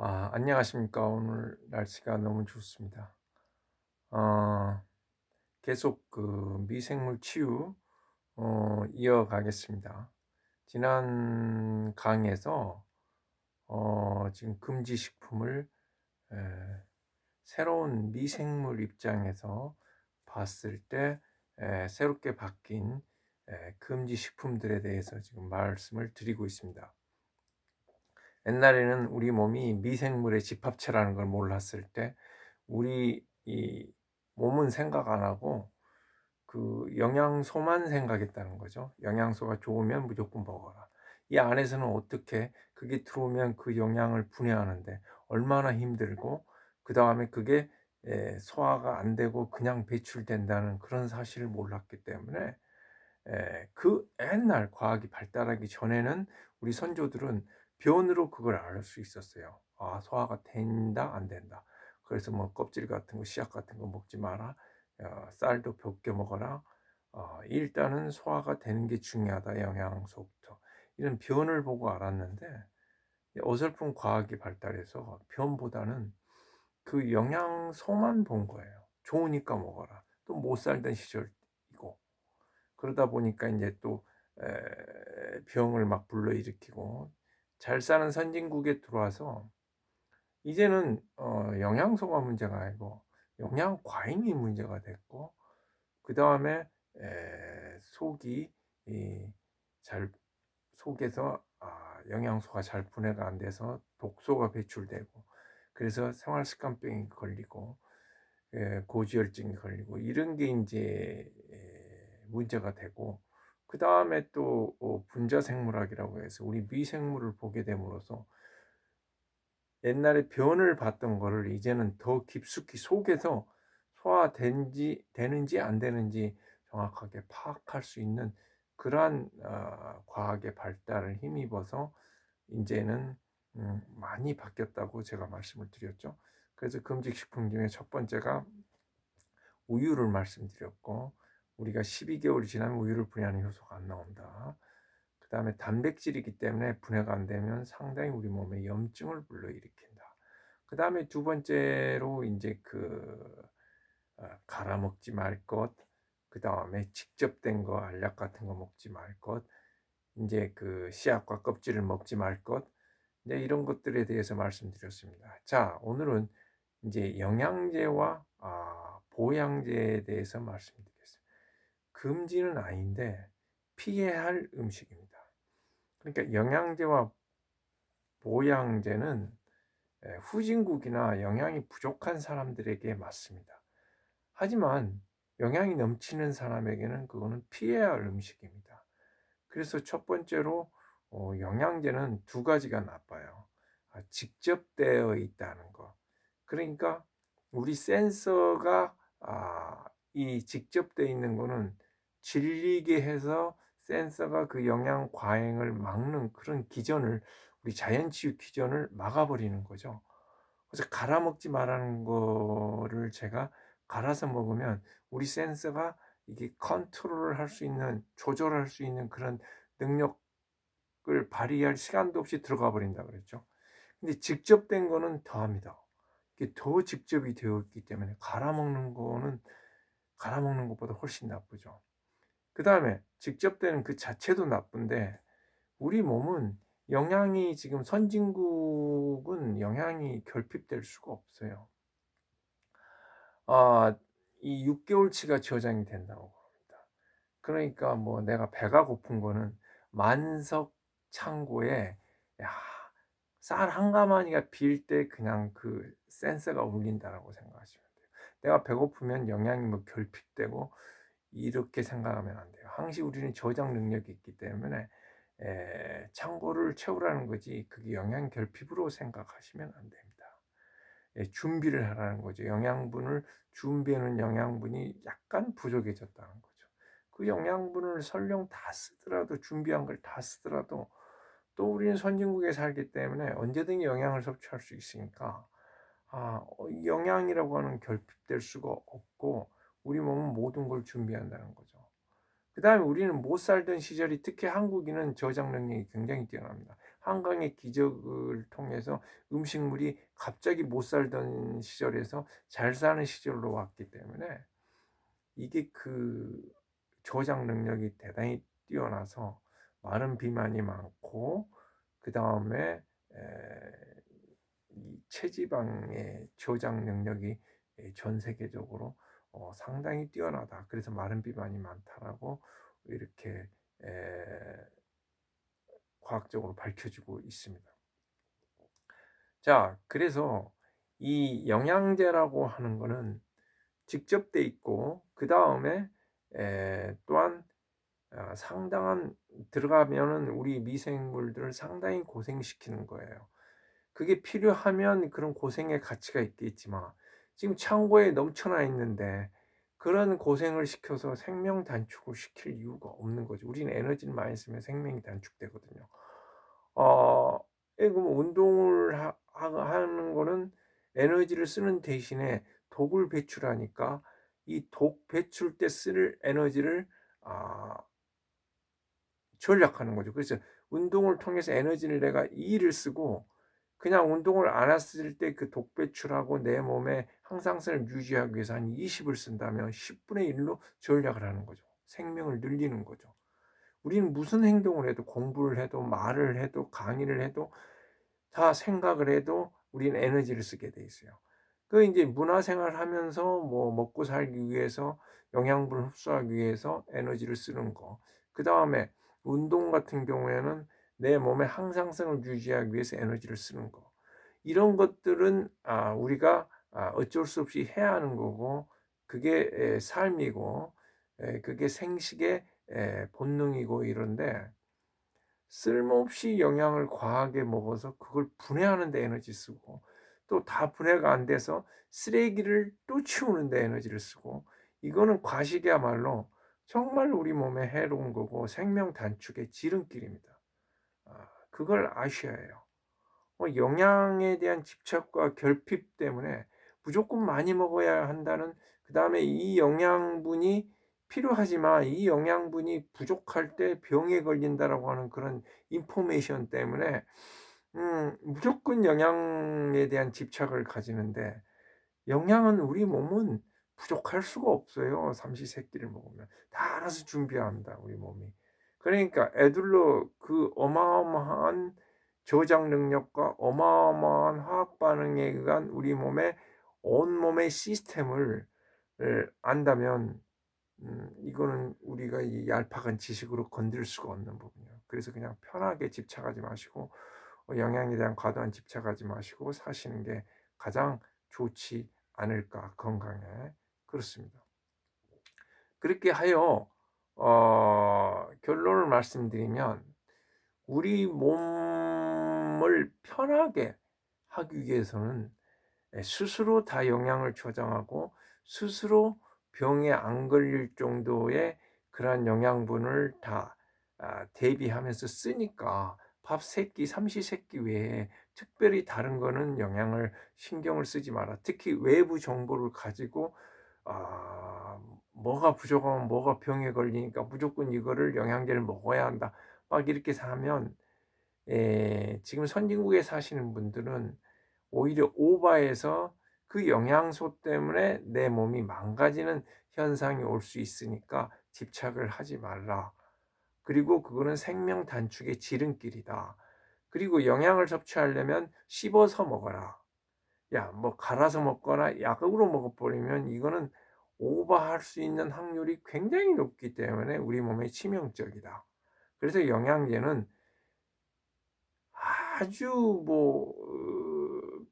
안녕하십니까. 오늘 날씨가 너무 좋습니다. 어, 계속 그 미생물 치유 이어가겠습니다. 지난 강의에서 지금 금지 식품을 에, 새로운 미생물 입장에서 봤을 때 새롭게 바뀐 금지 식품들에 대해서 지금 말씀을 드리고 있습니다. 옛날에는 우리 몸이 미생물의 집합체라는 걸 몰랐을 때 우리 이 몸은 생각 안 하고 그 영양소만 생각했다는 거죠. 영양소가 좋으면 무조건 먹어라. 이 안에서는 어떻게 그게 들어오면 그 영양을 분해하는데 얼마나 힘들고 그다음에 그게 소화가 안 되고 그냥 배출된다는 그런 사실을 몰랐기 때문에 그 옛날 과학이 발달하기 전에는 우리 선조들은 변으로 그걸 알 수 있었어요. 소화가 된다, 안 된다. 그래서 뭐 껍질 같은 거, 씨앗 같은 거 먹지 마라. 쌀도 볶여 먹어라. 일단은 소화가 되는 게 중요하다, 영양소부터. 이런 변을 보고 알았는데 어설픈 과학이 발달해서 변보다는 그 영양소만 본 거예요. 좋으니까 먹어라. 또 못 살던 시절이고 그러다 보니까 이제 또 병을 막 불러일으키고 잘 사는 선진국에 들어와서 이제는 영양소가 문제가 아니고 영양 과잉이 문제가 됐고 그다음에 속이 잘 속에서 영양소가 잘 분해가 안 돼서 독소가 배출되고 그래서 생활습관병이 걸리고 고지혈증이 걸리고 이런 게 이제 문제가 되고 그다음에 또 분자생물학이라고 해서 우리 미생물을 보게 됨으로써 옛날에 변을 봤던 거를 이제는 더 깊숙이 속에서 소화된지 되는지 안 되는지 정확하게 파악할 수 있는 그러한 과학의 발달을 힘입어서 이제는 많이 바뀌었다고 제가 말씀을 드렸죠. 그래서 금식식품 중에 첫 번째가 우유를 말씀드렸고 우리가 12개월이 지나면 우유를 분해하는 효소가 안 나온다. 그 다음에 단백질이기 때문에 분해가 안 되면 상당히 우리 몸에 염증을 불러일으킨다. 그 다음에 두 번째로 이제 갈아 먹지 말 것, 그 다음에 직접 된 거, 알약 같은 거 먹지 말 것, 이제 그 씨앗과 껍질을 먹지 말 것, 이제 이런 것들에 대해서 말씀드렸습니다. 자, 오늘은 이제 영양제와 보양제에 대해서 말씀드리겠습니다. 금지는 아닌데 피해야 할 음식입니다. 그러니까 영양제와 보양제는 후진국이나 영양이 부족한 사람들에게 맞습니다. 하지만 영양이 넘치는 사람에게는 그거는 피해야 할 음식입니다. 그래서 첫 번째로 영양제는 두 가지가 나빠요. 직접 되어 있다는 거. 그러니까 우리 센서가 이 직접 되어 있는 거는 질리게 해서 센서가 그 영양 과잉을 막는 그런 기전을 우리 자연치유 기전을 막아버리는 거죠. 그래서 갈아 먹지 말라는 거를 제가 갈아서 먹으면 우리 센서가 이게 컨트롤을 할 수 있는 조절할 수 있는 그런 능력을 발휘할 시간도 없이 들어가 버린다 그랬죠. 근데 직접 된 거는 더합니다. 이게 더 직접이 되어 있기 때문에 갈아 먹는 거는 갈아 먹는 것보다 훨씬 나쁘죠. 그다음에 직접 되는 그 자체도 나쁜데 우리 몸은 영양이 지금 선진국은 영양이 결핍될 수가 없어요. 아, 이 6개월치가 저장이 된다고 합니다. 그러니까 뭐 내가 배가 고픈 거는 만석 창고에 야, 쌀 한 가마니가 빌 때 그냥 그 센서가 울린다라고 생각하시면 돼요. 내가 배고프면 영양이 뭐 결핍되고 이렇게 생각하면 안 돼요. 항시 우리는 저장 능력이 있기 때문에 창고를 채우라는 거지 그게 영양 결핍으로 생각하시면 안 됩니다. 준비를 하라는 거죠. 영양분을 준비하는 영양분이 약간 부족해졌다는 거죠. 그 영양분을 설령 다 쓰더라도 준비한 걸 다 쓰더라도 또 우리는 선진국에 살기 때문에 언제든지 영양을 섭취할 수 있으니까 영양이라고 하는 결핍될 수가 없고 우리 몸은 모든 걸 준비한다는 거죠. 그 다음에 우리는 못 살던 시절이 특히 한국인은 저장 능력이 굉장히 뛰어납니다. 한강의 기적을 통해서 음식물이 갑자기 못 살던 시절에서 잘 사는 시절로 왔기 때문에 이게 그 저장 능력이 대단히 뛰어나서 마른 비만이 많고, 그다음에 이 체지방의 저장 능력이 전 세계적으로 상당히 뛰어나다. 그래서 마른 비만이 많다라고 이렇게 과학적으로 밝혀지고 있습니다. 자, 그래서 이 영양제라고 하는 거는 직접 돼 있고, 그다음에 또한 상당한 들어가면은 우리 미생물들을 상당히 고생시키는 거예요. 그게 필요하면 그런 고생의 가치가 있겠지만 지금 창고에 넘쳐나 있는데 그런 고생을 시켜서 생명 단축을 시킬 이유가 없는 거죠. 우리는 에너지를 많이 쓰면 생명이 단축되거든요. 어 그럼 운동을 하는 거는 에너지를 쓰는 대신에 독을 배출하니까 이 독 배출 때 쓸 에너지를 아 절약하는 거죠. 그래서 운동을 통해서 에너지를 내가 2를 쓰고 그냥 운동을 안 했을 때 그 독 배출하고 내 몸의 항상성을 유지하기 위해서 한 20을 쓴다면 10분의 1로 절약을 하는 거죠. 생명을 늘리는 거죠. 우리는 무슨 행동을 해도, 공부를 해도, 말을 해도, 강의를 해도, 다 생각을 해도 우리는 에너지를 쓰게 돼 있어요. 그 이제 문화생활 하면서 뭐 먹고 살기 위해서 영양분을 흡수하기 위해서 에너지를 쓰는 거. 그다음에 운동 같은 경우에는 내 몸의 항상성을 유지하기 위해서 에너지를 쓰는 거. 이런 것들은 우리가 어쩔 수 없이 해야 하는 거고, 그게 삶이고, 그게 생식의 본능이고 이런데, 쓸모없이 영양을 과하게 먹어서 그걸 분해하는 데 에너지 쓰고, 또 다 분해가 안 돼서 쓰레기를 또 치우는 데 에너지를 쓰고, 이거는 과식이야말로 정말 우리 몸에 해로운 거고 생명 단축의 지름길입니다. 그걸 아셔야 해요. 영양에 대한 집착과 결핍 때문에 무조건 많이 먹어야 한다는, 그다음에 이 영양분이 필요하지만 이 영양분이 부족할 때 병에 걸린다라고 하는 그런 인포메이션 때문에 무조건 영양에 대한 집착을 가지는데, 영양은 우리 몸은 부족할 수가 없어요. 삼시세끼를 먹으면 다 알아서 준비합니다, 우리 몸이. 그러니까 애들로 그 어마어마한 저장 능력과 어마어마한 화학 반응에 의한 우리 몸의 온몸의 시스템을 안다면, 이거는 우리가 이 얄팍한 지식으로 건들 수가 없는 부분이에요. 그래서 그냥 편하게 집착하지 마시고 영양에 대한 과도한 집착하지 마시고 사시는 게 가장 좋지 않을까, 건강에. 그렇습니다. 그렇게 하여 결론을 말씀드리면, 우리 몸을 편하게 하기 위해서는 스스로 다 영양을 저장하고 스스로 병에 안 걸릴 정도의 그러한 영양분을 다 대비하면서 쓰니까, 밥 3끼, 삼시세끼 외에 특별히 다른 거는 영양을 신경을 쓰지 마라. 특히 외부 정보를 가지고 뭐가 부족하면 뭐가 병에 걸리니까 무조건 이거를 영양제를 먹어야 한다, 막 이렇게 하면 지금 선진국에 사시는 분들은 오히려 오버해서 그 영양소 때문에 내 몸이 망가지는 현상이 올 수 있으니까 집착을 하지 말라. 그리고 그거는 생명 단축의 지름길이다. 그리고 영양을 섭취하려면 씹어서 먹어라. 야, 뭐 갈아서 먹거나 약으로 먹어버리면 이거는 오버할 수 있는 확률이 굉장히 높기 때문에 우리 몸에 치명적이다. 그래서 영양제는 아주 뭐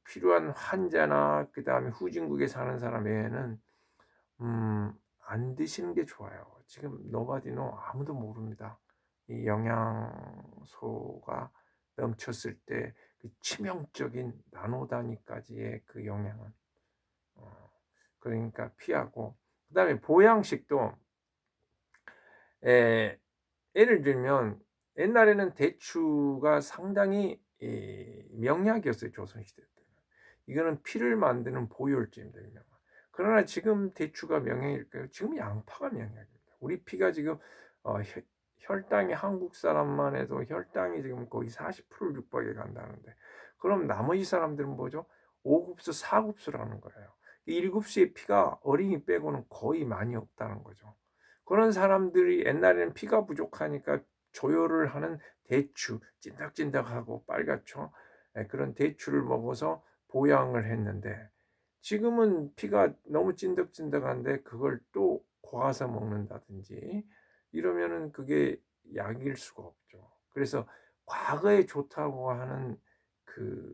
필요한 환자나 그다음에 후진국에 사는 사람 외에는 안 드시는 게 좋아요. 지금 노바디 노, 아무도 모릅니다. 이 영양소가 넘쳤을 때 그 치명적인 나노 단위까지의 그 영향은 그러니까 피하고, 그다음에 보양식도 에, 예를 들면 옛날에는 대추가 상당히 명약이었어요. 조선시대 때는. 이거는 피를 만드는 보혈제입니다. 유명한. 그러나 지금 대추가 명약일까요? 지금 양파가 명약입니다. 우리 피가 지금 어, 혈당이 한국 사람만 해도 혈당이 지금 거의 40%를 육박해 간다는데, 그럼 나머지 사람들은 뭐죠? 5급수, 4급수라는 거예요. 1급수의 피가 어린이 빼고는 거의 많이 없다는 거죠. 그런 사람들이 옛날에는 피가 부족하니까 조혈을 하는 대추, 찐득찐득하고 빨갛죠. 그런 대추를 먹어서 보양을 했는데, 지금은 피가 너무 찐득찐득한데 그걸 또 고아서 먹는다든지 이러면은 그게 약일 수가 없죠. 그래서 과거에 좋다고 하는 그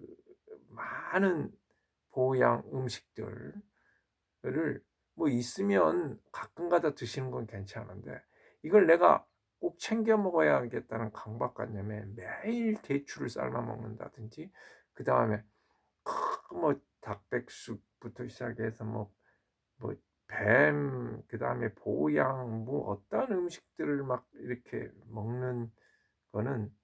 많은 보양 음식들을 뭐 있으면 가끔가다 드시는 건 괜찮은데, 이걸 내가 꼭 챙겨 먹어야겠다는 강박관념에 매일 대추를 삶아 먹는다든지, 그 다음에 뭐 닭백숙부터 시작해서 뭐 뱀, 그다음에 보양, 뭐 어떤 음식들을 막 이렇게 먹는 거는,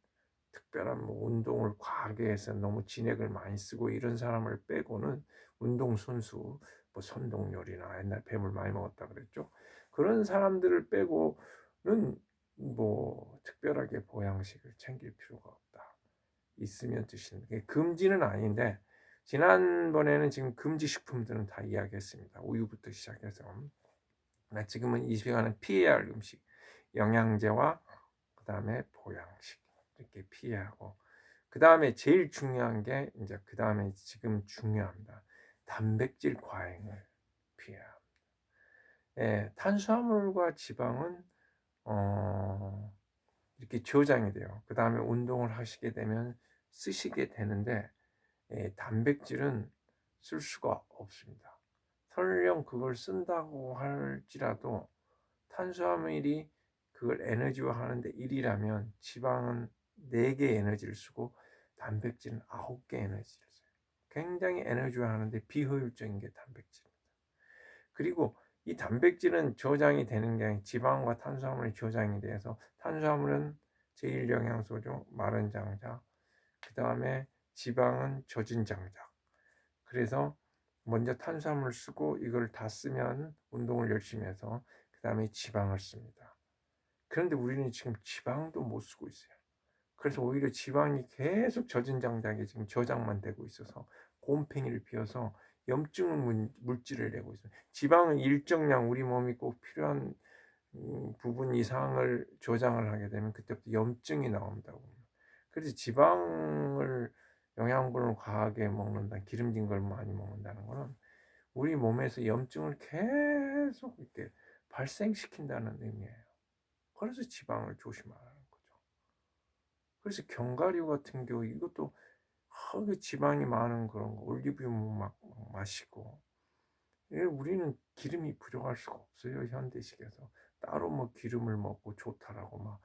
특별한 뭐 운동을 과하게 해서 너무 진액을 많이 쓰고 이런 사람을 빼고는, 운동선수, 뭐 선동열이나 옛날 뱀을 많이 먹었다 그랬죠. 그런 사람들을 빼고는 뭐 특별하게 보양식을 챙길 필요가 없다. 있으면 드시는 게 금지는 아닌데, 지난번에는 지금 금지 식품들은 다 이야기했습니다. 우유부터 시작해서. 지금은 이 시간은 피해야 할 음식, 영양제와 그 다음에 보양식, 이렇게 피해하고, 그 다음에 제일 중요한 게 이제 그 다음에 지금 중요합니다. 단백질 과잉을 피해야 합니다. 탄수화물과 지방은 이렇게 저장이 돼요. 그 다음에 운동을 하시게 되면 쓰시게 되는데, 단백질은 쓸 수가 없습니다. 설령 그걸 쓴다고 할지라도 탄수화물이 그걸 에너지화하는데 1이라면 지방은 4개 에너지를 쓰고 단백질은 9개 에너지를 써요. 굉장히 에너지화하는데 비효율적인 게 단백질입니다. 그리고 이 단백질은 저장이 되는 게 아니라 지방과 탄수화물이 저장이 돼서, 탄수화물은 제1영양소죠. 마른 장작. 그 다음에 지방은 젖은 장작. 그래서 먼저 탄수화물을 쓰고 이걸 다 쓰면 운동을 열심히 해서 그 다음에 지방을 씁니다. 그런데 우리는 지금 지방도 못 쓰고 있어요. 그래서 오히려 지방이 계속 젖은 장작에 지금 저장만 되고 있어서 곰팡이를 피워서 염증 물질을 내고 있어요. 지방은 일정량 우리 몸이 꼭 필요한 부분 이상을 저장을 하게 되면 그때부터 염증이 나온다고. 그래서 지방을, 영양분을 과하게 먹는다, 기름진 걸 많이 먹는다는 거는 우리 몸에서 염증을 계속 이렇게 발생시킨다는 의미예요. 그래서 지방을 조심하라는 거죠. 그래서 견과류 같은 경우 이것도 그 지방이 많은 그런 거, 올리브유 막 마시고, 우리는 기름이 부족할 수가 없어요. 현대식에서 따로 뭐 기름을 먹고 좋다라고 막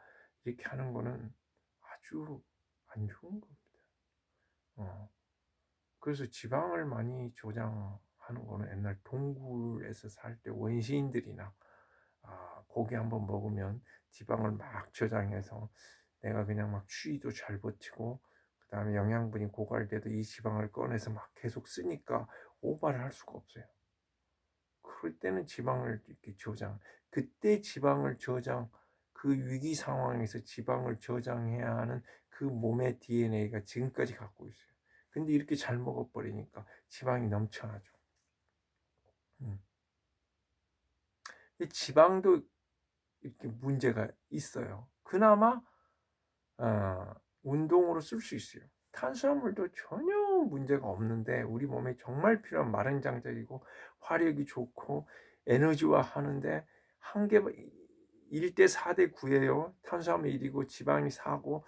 이렇게 하는 거는 아주 안 좋은 겁니다. 그래서 지방을 많이 저장하는 거는 옛날 동굴에서 살 때 원시인들이나 고기 한번 먹으면 지방을 막 저장해서 내가 그냥 막 추위도 잘 버티고 그 다음에 영양분이 고갈돼도 이 지방을 꺼내서 막 계속 쓰니까 오바를 할 수가 없어요. 그럴 때는 지방을 이렇게 저장, 그때 지방을 저장, 그 위기 상황에서 지방을 저장해야 하는 그 몸의 DNA가 지금까지 갖고 있어요. 근데 이렇게 잘 먹어버리니까 지방이 넘쳐나죠. 이 지방도 이렇게 문제가 있어요. 그나마 운동으로 쓸 수 있어요. 탄수화물도 전혀 문제가 없는데 우리 몸에 정말 필요한 마른 장작이고 화력이 좋고 에너지화 하는데, 한 개 1대 4대 9예요. 탄수화물 1이고 지방이 4고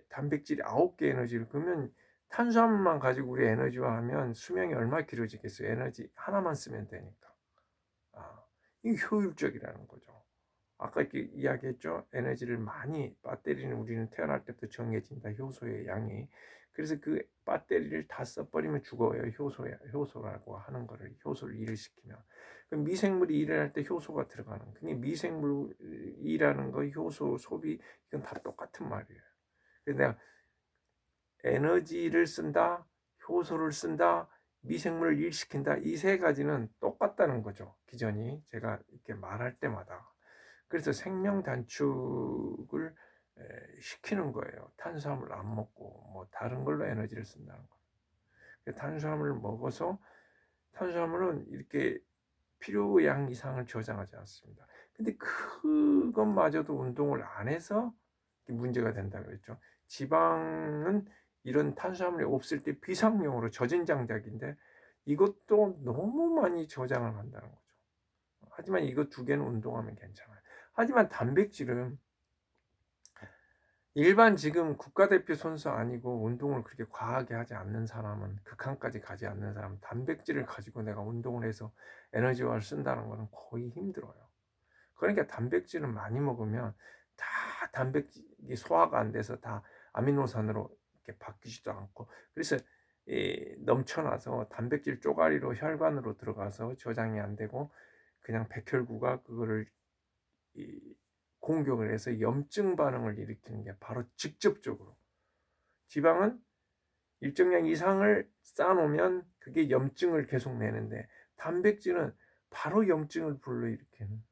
단백질이 9개 에너지를. 그러면 탄수화물만 가지고 우리 에너지화 하면 수명이 얼마나 길어지겠어요. 에너지 하나만 쓰면 되니까. 이게 효율적이라는 거죠. 아까 이렇게 이야기했죠. 에너지를 많이, 배터리는 우리는 태어날 때부터 정해진다. 효소의 양이. 그래서 그 배터리를 다 써버리면 죽어요. 효소라고 하는 거를, 효소를 일을 시키면. 그럼 미생물이 일을 할 때 효소가 들어가는. 그게 미생물이라는 거, 효소 소비, 이건 다 똑같은 말이에요. 그래서 내가 에너지를 쓴다, 효소를 쓴다, 미생물을 일시킨다, 이 세 가지는 똑같다는 거죠. 기존이 제가 이렇게 말할 때마다. 그래서 생명 단축을 시키는 거예요. 탄수화물 안 먹고 뭐 다른 걸로 에너지를 쓴다는 거. 탄수화물을 먹어서 탄수화물은 이렇게 필요량 이상을 저장하지 않습니다. 근데 그것마저도 운동을 안 해서 문제가 된다고 그랬죠. 지방은 이런 탄수화물이 없을 때 비상용으로 젖은 장작인데 이것도 너무 많이 저장을 한다는 거죠. 하지만 이거 두 개는 운동하면 괜찮아요. 하지만 단백질은 일반 지금 국가대표 선수 아니고 운동을 그렇게 과하게 하지 않는 사람은, 극한까지 가지 않는 사람은 단백질을 가지고 내가 운동을 해서 에너지화를 쓴다는 것은 거의 힘들어요. 그러니까 단백질을 많이 먹으면 다 단백질이 소화가 안 돼서 다 아미노산으로 이렇게 바뀌지도 않고, 그래서 넘쳐나서 단백질 쪼가리로 혈관으로 들어가서 저장이 안 되고 그냥 백혈구가 그거를 공격을 해서 염증 반응을 일으키는 게 바로 직접적으로. 지방은 일정량 이상을 쌓아놓으면 그게 염증을 계속 내는데 단백질은 바로 염증을 불러일으키는.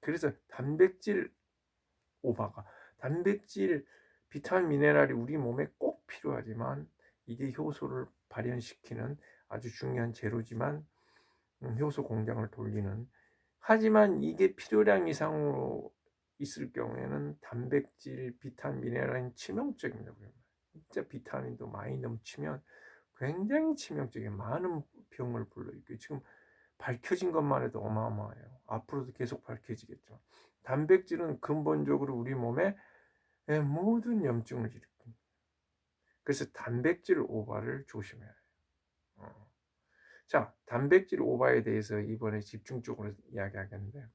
그래서 단백질 오바가, 단백질, 비타민, 미네랄이 우리 몸에 꼭 필요하지만 이게 효소를 발현시키는 아주 중요한 재료지만 효소 공장을 돌리는, 하지만 이게 필요량 이상으로 있을 경우에는 단백질, 비타민, 미네랄은 치명적입니다. 진짜 비타민도 많이 넘치면 굉장히 치명적인 많은 병을 불러일으켜요. 지금 밝혀진 것만 해도 어마어마해요. 앞으로도 계속 밝혀지겠죠. 단백질은 근본적으로 우리 몸에 모든 염증을 일으킵니다. 그래서 단백질 오바를 조심해야 해요. 자, 단백질 오바에 대해서 이번에 집중적으로 이야기하겠는데,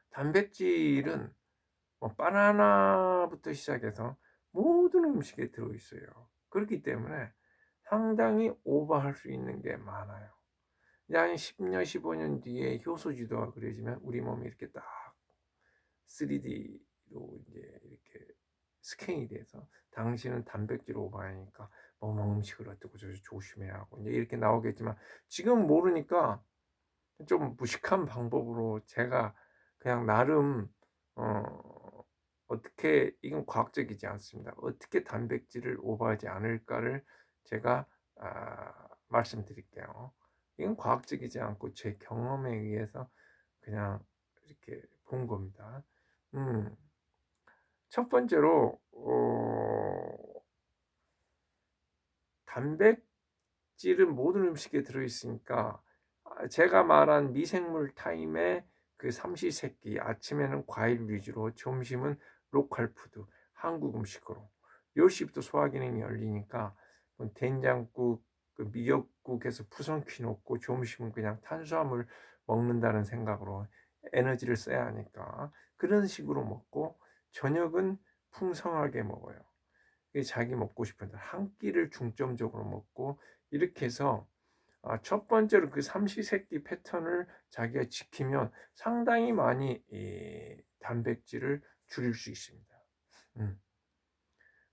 단백질은 뭐 바나나부터 시작해서 모든 음식에 들어있어요. 그렇기 때문에 상당히 오버할 수 있는 게 많아요. 이제 한 10년, 15년 뒤에 효소지도가 그려지면 우리 몸이 이렇게 딱 3D로 이제 이렇게 스캔이 돼서 당신은 단백질 오버하니까 뭐 음식을 어떻고 저렇게 조심해야 하고 이제 이렇게 나오겠지만, 지금 모르니까 좀 무식한 방법으로 제가 그냥 나름 어떻게, 이건 과학적이지 않습니다. 어떻게 단백질을 오버하지 않을까를 제가 말씀드릴게요. 이건 과학적이지 않고 제 경험에 의해서 그냥 이렇게 본 겁니다. 첫 번째로 단백질은 모든 음식에 들어있으니까 제가 말한 미생물 타임에 그 삼시세끼, 아침에는 과일 위주로, 점심은 로컬 푸드, 한국 음식으로, 10시부터 소화기능이 열리니까 된장국, 그 미역국에서 푸성퀴 넣고 점심은 그냥 탄수화물 먹는다는 생각으로 에너지를 써야 하니까 그런 식으로 먹고, 저녁은 풍성하게 먹어요. 자기 먹고 싶은 대로 한 끼를 중점적으로 먹고, 이렇게 해서 첫 번째로 그 삼시세끼 패턴을 자기가 지키면 상당히 많이 단백질을 줄일 수 있습니다.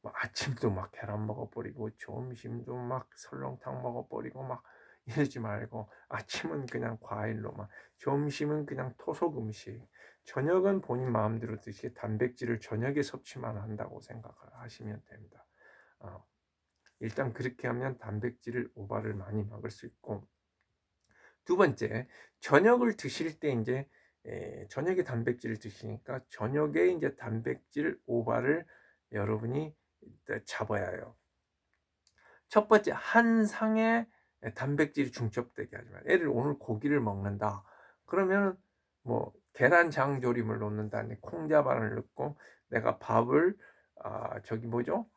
뭐 아침도 막 계란 먹어버리고 점심도 막 설렁탕 먹어버리고 막 이러지 말고, 아침은 그냥 과일로만, 점심은 그냥 토속 음식, 저녁은 본인 마음대로 드시게 단백질을 저녁에 섭취만 한다고 생각하시면 됩니다. 일단 그렇게 하면 단백질 오바를 많이 막을 수 있고, 두 번째, 저녁을 드실 때 이제 저녁에 단백질을 드시니까 저녁에 이제 단백질 오바를 여러분이 잡아야 해요. 첫 번째, 한 상에 단백질이 중첩되게 하지 마요. 예를 들어 오늘 고기를 먹는다 그러면 뭐 계란장 조림을 넣는다, 콩자반을 넣고 내가 밥을 저기 뭐죠,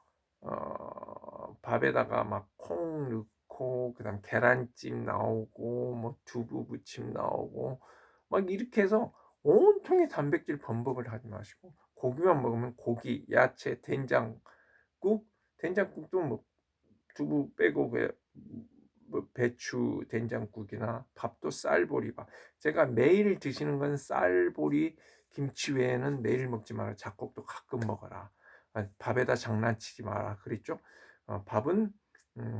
밥에다가 막 콩 넣고 그다음 계란찜 나오고 뭐 두부 부침 나오고 막 이렇게 해서 온통의 단백질 범벅을 하지 마시고, 고기만 먹으면 고기, 야채, 된장국, 된장국도 뭐 두부 빼고 뭐 배추 된장국이나 밥도 쌀보리밥. 제가 매일 드시는 건 쌀보리 김치 외에는 매일 먹지 마라. 잡곡도 가끔 먹어라. 밥에다 장난치지 마라 그랬죠. 밥은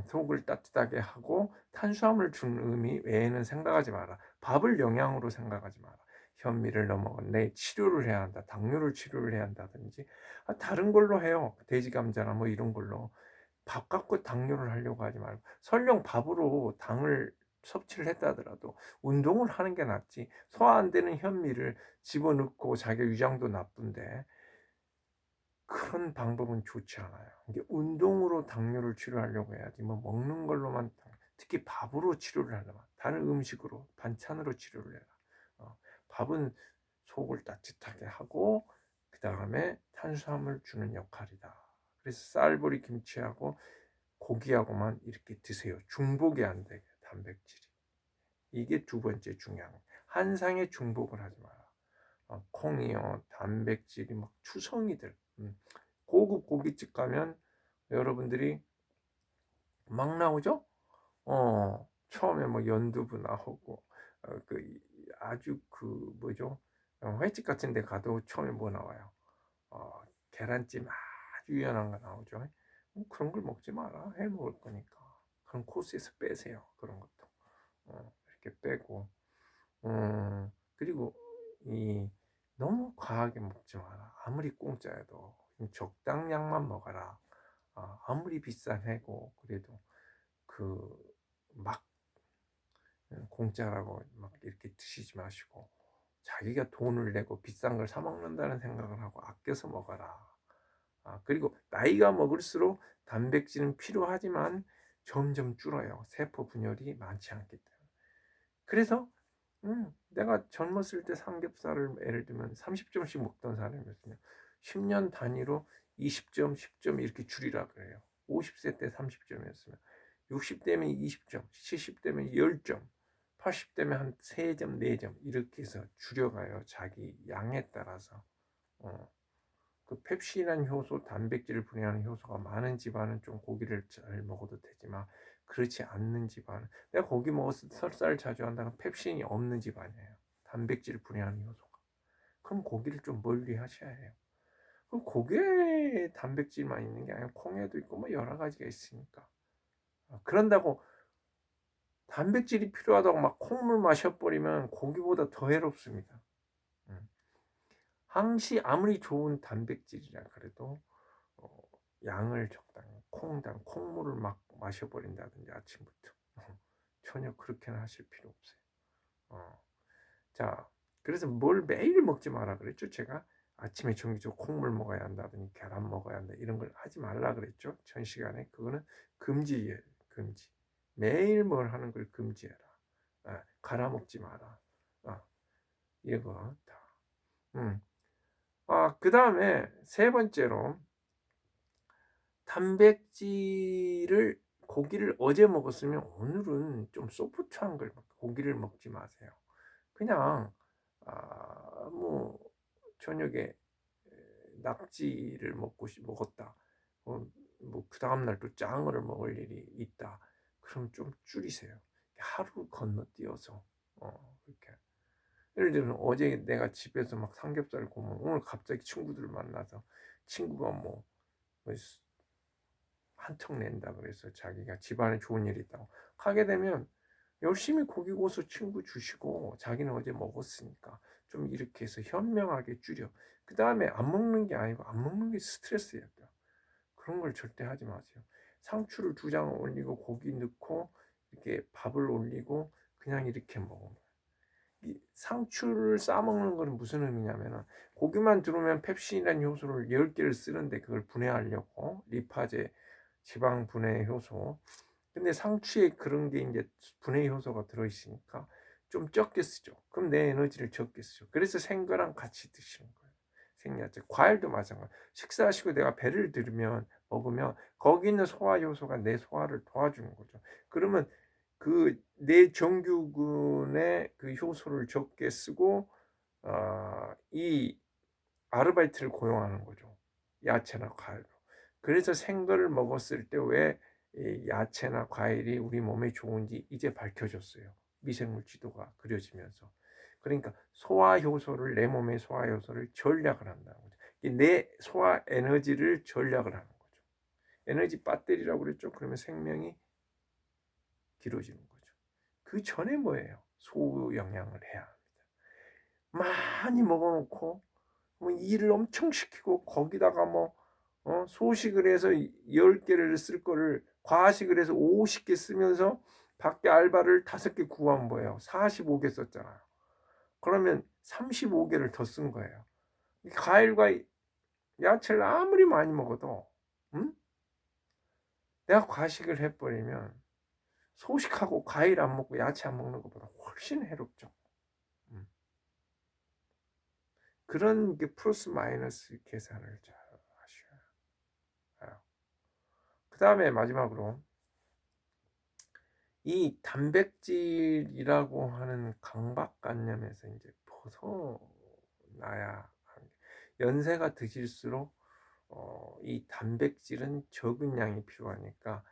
속을 따뜻하게 하고 탄수화물 주는 의미 외에는 생각하지 마라. 밥을 영양으로 생각하지 마라. 현미를 넣어 먹어 내 치료를 해야 한다. 당뇨를 치료를 해야 한다든지 다른 걸로 해요. 돼지 감자나 뭐 이런 걸로. 밥 갖고 당뇨를 하려고 하지 말고 설령 밥으로 당을 섭취를 했다 하더라도 운동을 하는 게 낫지. 소화 안 되는 현미를 집어넣고 자기가 위장도 나쁜데 그런 방법은 좋지 않아요. 이게 운동으로 당뇨를 치료하려고 해야지 뭐 먹는 걸로만 특히 밥으로 치료를 하려면 다른 음식으로 반찬으로 치료를 해라. 밥은 속을 따뜻하게 하고 그 다음에 탄수화물 주는 역할이다. 그래서 쌀보리 김치하고 고기하고만 이렇게 드세요. 중복이 안 되게 단백질이. 이게 두 번째 중요한 거예요. 한 상에 중복을 하지 마라. 콩이요, 단백질이 막 투성이들. 고급 고깃집 가면 여러분들이 막 나오죠? 처음에 뭐 연두부 나오고, 아주 뭐죠? 횟집 같은 데 가도 처음에 뭐 나와요? 계란찜 아주 유연한 거 나오죠? 그런 걸 먹지 마라. 해 먹을 거니까. 그런 코스에서 빼세요. 그런 것도. 이렇게 빼고. 그리고 너무 과하게 먹지 마라. 아무리 공짜여도 적당량만 먹어라. 아무리 비싼 회고 그래도 막 공짜라고 막 이렇게 드시지 마시고 자기가 돈을 내고 비싼 걸 사 먹는다는 생각을 하고 아껴서 먹어라. 그리고 나이가 먹을수록 단백질은 필요하지만 점점 줄어요. 세포 분열이 많지 않기 때문에. 그래서 내가 젊었을 때 삼겹살을 예를 들면 30점씩 먹던 사람이었으면 10년 단위로 20점, 10점 이렇게 줄이라 그래요. 50세 때 30점이었으면 60대면 20점, 70대면 10점, 80대면 한 3점, 4점 이렇게 해서 줄여가요. 자기 양에 따라서. 그 펩신이라는 효소, 단백질을 분해하는 효소가 많은 집안은 좀 고기를 잘 먹어도 되지만 그렇지 않는 집안은 내가 고기 먹어서 설사를 자주 한다면 펩신이 없는 집안이에요. 단백질을 분해하는 효소가. 그럼 고기를 좀 멀리 하셔야 해요. 그 고기에 단백질만 있는 게 아니라 콩에도 있고 뭐 여러 가지가 있으니까. 그런다고 단백질이 필요하다고 막 콩물 마셔버리면 고기보다 더 해롭습니다. 항시 아무리 좋은 단백질이라 그래도 양을 적당히 콩물을 막 마셔버린다든지 아침부터 전혀 그렇게는 하실 필요 없어요. 자, 그래서 뭘 매일 먹지 마라 그랬죠. 제가 아침에 정기적으로 콩물 먹어야 한다든지 계란 먹어야 한다 이런 걸 하지 말라 그랬죠. 전 시간에 그거는 금지예요. 금지. 매일 뭘 하는 걸 금지해라. 갈아 먹지 마라. 이거 다. 그 다음에 세 번째로 단백질을 고기를 어제 먹었으면 오늘은 좀 소프트한 걸 고기를 먹지 마세요. 그냥 뭐 저녁에 낙지를 먹었다. 뭐 그 다음 날 또 짱어를 먹을 일이 있다. 그럼 좀 줄이세요. 하루 건너뛰어서 이렇게. 예를 들면 어제 내가 집에서 막 삼겹살을 구워 먹고 오늘 갑자기 친구들 만나서 친구가 뭐 한턱 낸다 그래서 자기가 집안에 좋은 일이 있다고 하게 되면 열심히 고기 구워서 친구 주시고 자기는 어제 먹었으니까 좀 이렇게 해서 현명하게 줄여. 그 다음에 안 먹는 게 아니고 안 먹는 게 스트레스예요. 그런 걸 절대 하지 마세요. 상추를 2장 올리고 고기 넣고 이렇게 밥을 올리고 그냥 이렇게 먹으면 이 상추를 싸먹는 건 무슨 의미냐면은 고기만 들어오면 펩신이라는 효소를 10개를 쓰는데 그걸 분해하려고 리파제 지방 분해 효소. 근데 상추에 그런 게 이제 분해 효소가 들어있으니까 좀 적게 쓰죠. 그럼 내 에너지를 적게 쓰죠. 그래서 생거랑 같이 드시는 거예요. 생야채, 과일도 마찬가지. 식사하시고 내가 배를 들으면 먹으면 거기 있는 소화 효소가 내 소화를 도와주는 거죠. 그러면 그 내 정규군의 그 효소를 적게 쓰고 이 아르바이트를 고용하는 거죠. 야채나 과일로. 그래서 생거를 먹었을 때 왜 야채나 과일이 우리 몸에 좋은지 이제 밝혀졌어요. 미생물 지도가 그려지면서. 그러니까 소화 효소를 내 몸의 소화 효소를 전략을 한다는 거죠. 내 소화 에너지를 전략을 하는 거죠. 에너지 배터리라고 그랬죠. 그러면 생명이 길어지는 거죠. 그 전에 뭐예요? 소영양을 해야 합니다. 많이 먹어 놓고 뭐 일을 엄청 시키고 거기다가 뭐 소식을 해서 10개를 쓸 거를 과식을 해서 50개 쓰면서 밖에 알바를 5개 구한 거예요. 45개 썼잖아요. 그러면 35개를 더 쓴 거예요. 이 과일과 야채를 아무리 많이 먹어도 내가 과식을 해 버리면 소식하고 과일 안 먹고 야채 안 먹는 것보다 훨씬 해롭죠. 그런 게 플러스 마이너스 계산을 잘 하셔야 해요. 그다음에 마지막으로 이 단백질이라고 하는 강박관념에서 이제 벗어나야 하는 게, 연세가 드실수록 이 단백질은 적은 양이 필요하니까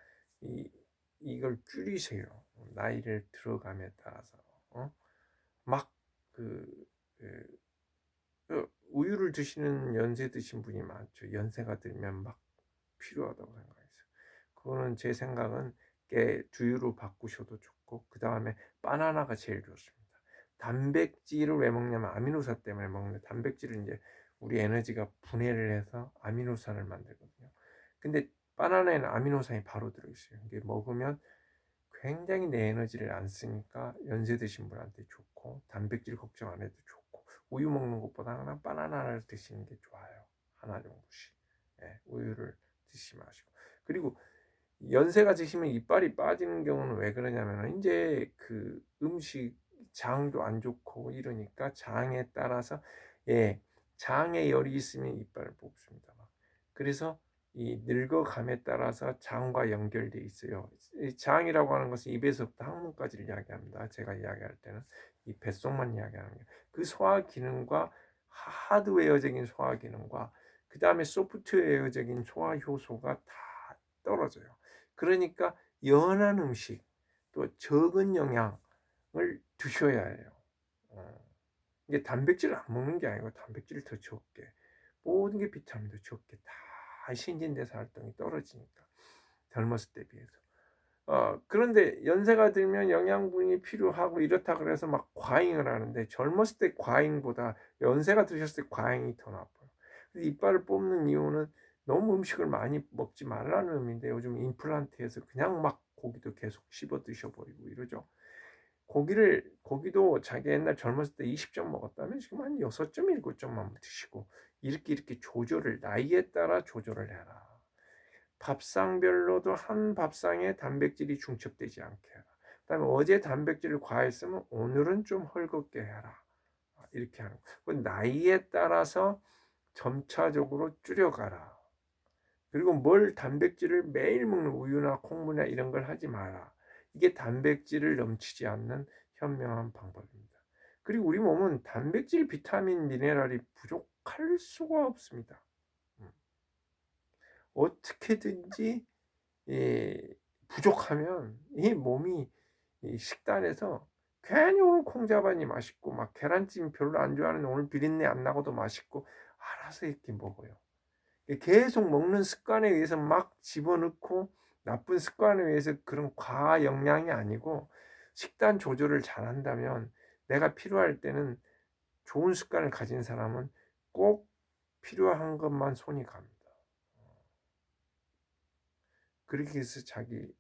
이걸 줄이세요. 나이를 들어감에 따라서 막그 우유를 드시는 연세 드신 분이 많죠. 연세가 들면 막 필요하다고 생각했어요. 그거는 제 생각은 깨 두유로 바꾸셔도 좋고, 그 다음에 바나나가 제일 좋습니다. 단백질을 왜 먹냐면 아미노산 때문에 먹는데, 단백질은 이제 우리 에너지가 분해를 해서 아미노산을 만들거든요. 근데 바나나에는 아미노산이 바로 들어있어요. 이게 먹으면 굉장히 내 에너지를 안 쓰니까 연세 드신 분한테 좋고, 단백질 걱정 안 해도 좋고, 우유 먹는 것보다 그냥 바나나를 드시는 게 좋아요. 하나 정도씩. 예, 우유를 드시지 마시고. 그리고 연세가 드시면 이빨이 빠지는 경우는 왜 그러냐면, 이제 그 음식 장도 안 좋고 이러니까 장에 따라서, 예, 장에 열이 있으면 이빨을 뽑습니다. 그래서 이 늙어감에 따라서 장과 연결돼 있어요. 이 장이라고 하는 것은 입에서부터 항문까지를 이야기합니다. 제가 이야기할 때는 이 뱃속만 이야기하는 게, 그 소화 기능과 하드웨어적인 소화 기능과 그 다음에 소프트웨어적인 소화 효소가 다 떨어져요. 그러니까 연한 음식, 또 적은 영양을 드셔야 해요. 이게 단백질을 안 먹는 게 아니고 단백질을 더 적게, 모든 게 비타민도 적게, 다 신진대사 활동이 떨어지니까 젊었을 때 비해서. 그런데 연세가 들면 영양분이 필요하고 이렇다 그래서 막 과잉을 하는데, 젊었을 때 과잉보다 연세가 드셨을 때 과잉이 더 나빠요. 그래서 이빨을 뽑는 이유는 너무 음식을 많이 먹지 말라는 의미인데, 요즘 임플란트에서 그냥 막 고기도 계속 씹어 드셔버리고 이러죠. 고기도 자기 옛날 젊었을 때 20점 먹었다면 지금 한 6점, 7점만 드시고, 이렇게 조절을, 나이에 따라 조절을 해라. 밥상별로도 한 밥상에 단백질이 중첩되지 않게 해라. 그다음에 어제 단백질을 과했으면 오늘은 좀 헐겁게 해라. 이렇게 하는 거. 나이에 따라서 점차적으로 줄여가라. 그리고 뭘 단백질을 매일 먹는 우유나 콩물이나 이런 걸 하지 마라. 이게 단백질을 넘치지 않는 현명한 방법입니다. 그리고 우리 몸은 단백질, 비타민, 미네랄이 부족할 수가 없습니다. 어떻게든지 부족하면 이 몸이 이 식단에서, 괜히 오늘 콩자반이 맛있고 막 계란찜 별로 안 좋아하는데 오늘 비린내 안 나고도 맛있고, 알아서 이렇게 먹어요. 계속 먹는 습관에 의해서 막 집어넣고, 나쁜 습관에 의해서 그런 과영양이 아니고, 식단 조절을 잘한다면 내가 필요할 때는, 좋은 습관을 가진 사람은 꼭 필요한 것만 손이 갑니다. 그렇게 해서 자기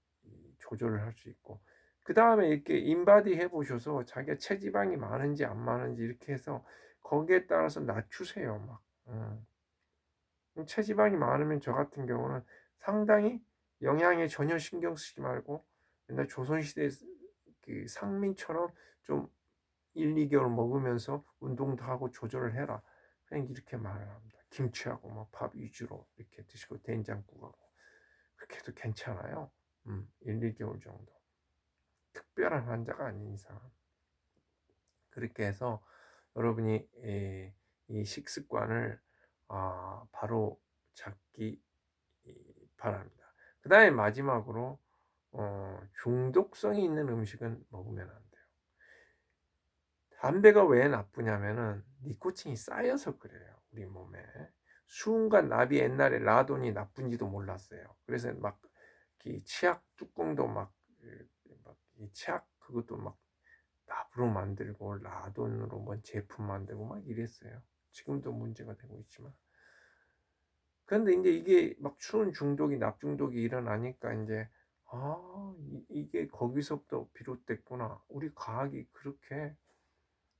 조절을 할 수 있고, 그 다음에 이렇게 인바디 해보셔서 자기가 체지방이 많은지 안 많은지 이렇게 해서 거기에 따라서 낮추세요. 체지방이 많으면 저 같은 경우는 상당히 영양에 전혀 신경 쓰지 말고, 옛날 조선시대 그 상민처럼 좀 1, 2개월 먹으면서 운동도 하고 조절을 해라. 그냥 이렇게 말을 합니다. 김치하고 뭐 밥 위주로 이렇게 드시고 된장국하고 그렇게 해도 괜찮아요. 1, 2개월 정도. 특별한 환자가 아닌 이상. 그렇게 해서 여러분이 이 식습관을 바로 잡기 바랍니다. 그 다음에 마지막으로 중독성이 있는 음식은 먹으면 안 돼요. 담배가 왜 나쁘냐면은 니코틴이 쌓여서 그래요. 우리 몸에. 수은과 납이 옛날에 라돈이 나쁜지도 몰랐어요. 그래서 막 치약 뚜껑도 이 치약 그것도 막 납으로 만들고 라돈으로 뭐 제품 만들고 막 이랬어요. 지금도 문제가 되고 있지만. 그런데 이제 이게 막 추운 중독이 납 중독이 일어나니까 인제 '아 이게 거기서부터 비롯됐구나.' 우리 과학이 그렇게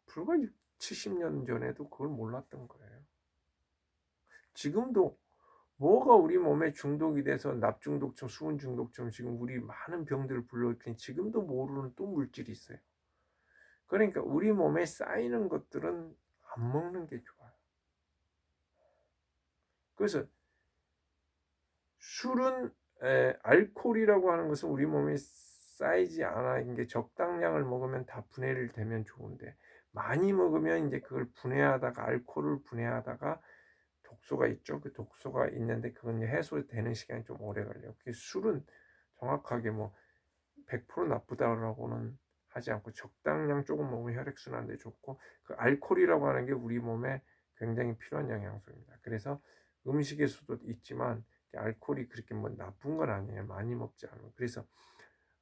불과 60-70년 전에도 그걸 몰랐던 거예요. 지금도 뭐가 우리 몸에 중독이 돼서 납 중독처럼 수은 중독처럼 지금 우리 많은 병들을 불러일으키는 지금도 모르는 또 물질이 있어요. 그러니까 우리 몸에 쌓이는 것들은 안 먹는 게 좋아요. 그래서 술은 알코올이라고 하는 것은 우리 몸에 쌓이지 않아 이게 적당량을 먹으면 다 분해를 되면 좋은데 많이 먹으면 인제 그걸 분해하다가 알코올을 분해하다가 독소가 있죠. 그 독소가 있는데 그건 해소되는 시간이 좀 오래 걸려요. 그 술은 정확하게 뭐 100% 나쁘다라고는 하지 않고 적당량 조금 먹으면 혈액순환에 도 좋고 그 알코올이라고 하는 게 우리 몸에 굉장히 필요한 영양소입니다. 그래서 음식에서도 있지만 알코올이 그렇게 뭐 나쁜 건 아니에요. 많이 먹지 않으면. 그래서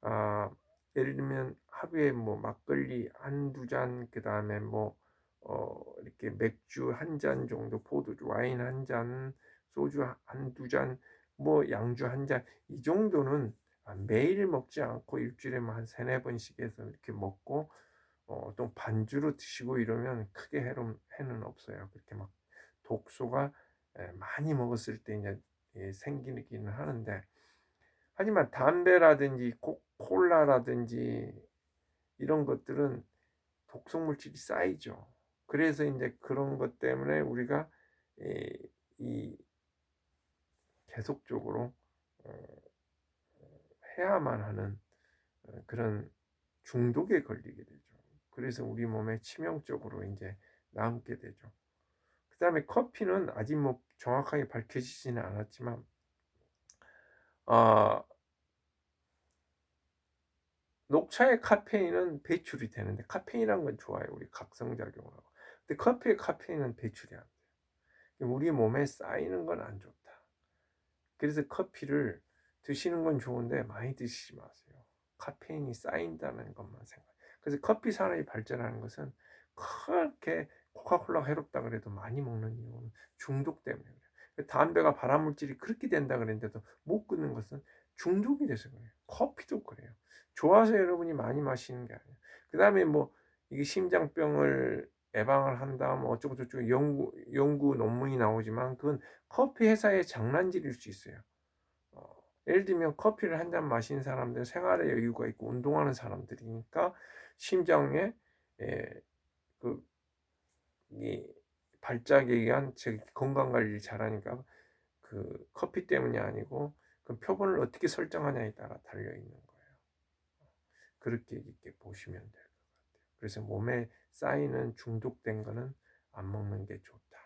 아 예를 들면 하루에 뭐 막걸리 한두 잔 그다음에 뭐 이렇게 맥주 한 잔 정도 포도주 와인 한 잔 소주 한두 잔 뭐 양주 한 잔 이 정도는 매일 먹지 않고 일 주일에 뭐 한 3-4 번씩 해서 이렇게 먹고 또 반주로 드시고 이러면 크게 해는 없어요. 그렇게 막 독소가 많이 먹었을 때 인제 생기기는 하는데 하지만 담배라든지 콜라라든지 이런 것들은 독성 물질이 쌓이죠. 그래서 인제 그런 것 때문에 우리가 이 계속적으로 어 해야만 하는 그런 중독에 걸리게 되죠. 그래서 우리 몸에 치명적으로 인제 남게 되죠. 그다음에 커피는 아직 뭐 정확하게 밝혀지지는 않았지만 아 녹차의 카페인은 배출이 되는데 카페인이란 건 좋아요. 우리 각성작용을 하고. 근데 커피의 카페인은 배출이 안 돼요. 우리 몸에 쌓이는 건 안 좋다. 그래서 커피를 드시는 건 좋은데 많이 드시지 마세요. 카페인이 쌓인다는 것만 생각해요. 그래서 커피 산업이 발전하는 것은 그렇게 코카콜라가 해롭다 그래도 많이 먹는 이유는 중독 때문에 그래요. 담배가 발암물질이 그렇게 된다 그랬는데도 못 끊는 것은 중독이 돼서 그래요. 커피도 그래요. 좋아서 여러분이 많이 마시는 게 아니에요. 그다음에 뭐 이게 심장병을 예방을 한다 뭐 어쩌고 저쩌고 연구 논문이 나오지만 그건 커피 회사의 장난질일 수 있어요. 예를 들면 커피를 한 잔 마시는 사람들은 생활에 여유가 있고 운동하는 사람들이니까 심장에 예 그 이 발작에 의한 즉 건강 관리를 잘하니까 그 커피 때문이 아니고 그 표본을 어떻게 설정하냐에 따라 달려 있는 거예요. 그렇게 이렇게 보시면 될 것 같아요. 그래서 몸에 쌓이는 중독된 거는 안 먹는 게 좋다.